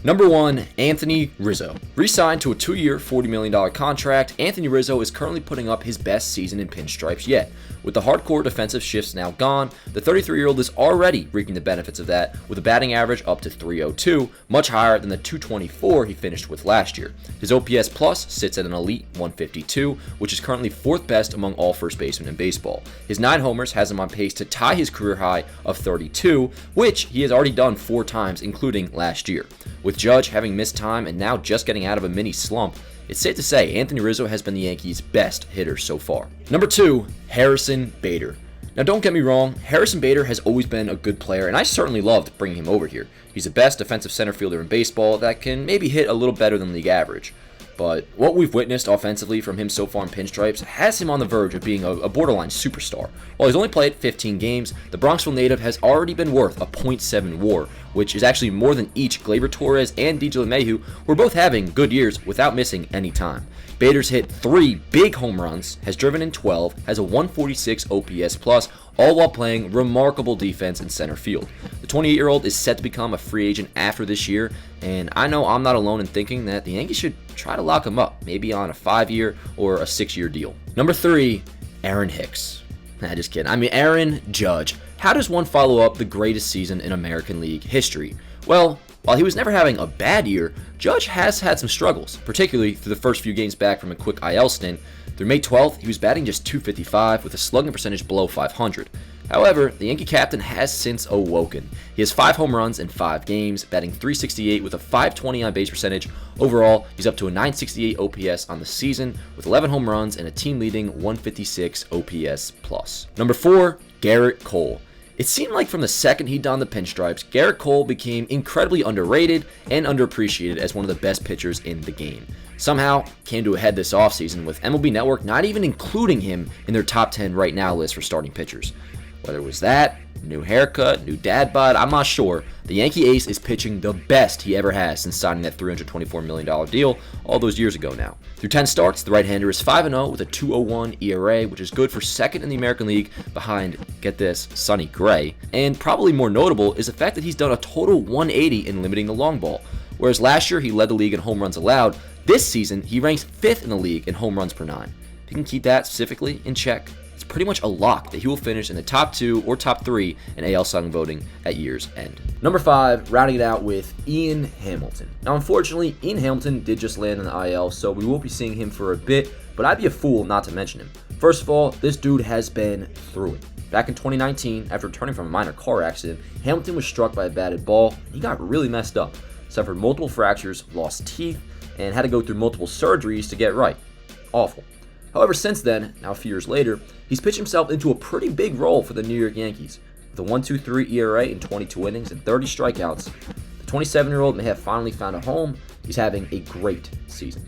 Number 1, Anthony Rizzo. Re-signed to a 2-year, $40 million contract, Anthony Rizzo is currently putting up his best season in pinstripes yet. With the hardcore defensive shifts now gone, the 33-year-old is already reaping the benefits of that, with a batting average up to .302, much higher than the .224 he finished with last year. His OPS plus sits at an elite 152, which is currently 4th best among all first basemen in baseball. His 9 homers has him on pace to tie his career high of 32, which he has already done 4 times, including last year. With Judge having missed time and now just getting out of a mini slump, it's safe to say Anthony Rizzo has been the Yankees' best hitter so far. Number 2, Harrison Bader. Now don't get me wrong, Harrison Bader has always been a good player, and I certainly loved bringing him over here. He's the best defensive center fielder in baseball that can maybe hit a little better than league average. But what we've witnessed offensively from him so far in pinstripes has him on the verge of being a borderline superstar. While he's only played 15 games, the Bronxville native has already been worth a .7 WAR, which is actually more than each Gleyber Torres and DJ LeMahieu, who are both having good years without missing any time. Bader's hit 3 big home runs, has driven in 12, has a 146 OPS plus, all while playing remarkable defense in center field. The 28-year-old is set to become a free agent after this year, and I know I'm not alone in thinking that the Yankees should try to lock him up, maybe on a 5-year or a 6-year deal. Number 3, Aaron Hicks. Nah, just kidding. Aaron Judge. How does one follow up the greatest season in American League history? Well, while he was never having a bad year, Judge has had some struggles, particularly through the first few games back from a quick IL stint. Through May 12th, he was batting just .255 with a slugging percentage below .500. However, the Yankee captain has since awoken. He has 5 home runs in 5 games, batting .368 with a .520 on base percentage. Overall, he's up to a .968 OPS on the season with 11 home runs and a team-leading 156 OPS plus. Number 4, Garrett Cole. It seemed like from the second he donned the pinstripes, Garrett Cole became incredibly underrated and underappreciated as one of the best pitchers in the game. Somehow came to a head this offseason with MLB Network not even including him in their top 10 right now list for starting pitchers. Whether it was that, new haircut, new dad bod, I'm not sure. The Yankee ace is pitching the best he ever has since signing that $324 million deal all those years ago now. Through 10 starts, the right-hander is 5-0 with a 2.01 ERA, which is good for second in the American League behind, get this, Sonny Gray. And probably more notable is the fact that he's done a total 180 in limiting the long ball. Whereas last year he led the league in home runs allowed, this season he ranks 5th in the league in home runs per 9. If you can keep that specifically in check, it's pretty much a lock that he will finish in the top 2 or top 3 in AL Cy Young voting at year's end. Number 5, rounding it out with Ian Hamilton. Now, unfortunately, Ian Hamilton did just land in the IL, so we won't be seeing him for a bit, but I'd be a fool not to mention him. First of all, this dude has been through it. Back in 2019, after returning from a minor car accident, Hamilton was struck by a batted ball, and he got really messed up, suffered multiple fractures, lost teeth, and had to go through multiple surgeries to get right. Awful. However, since then, now a few years later, he's pitched himself into a pretty big role for the New York Yankees. With a 1.23 ERA in 22 innings and 30 strikeouts, the 27-year-old may have finally found a home. He's having a great season.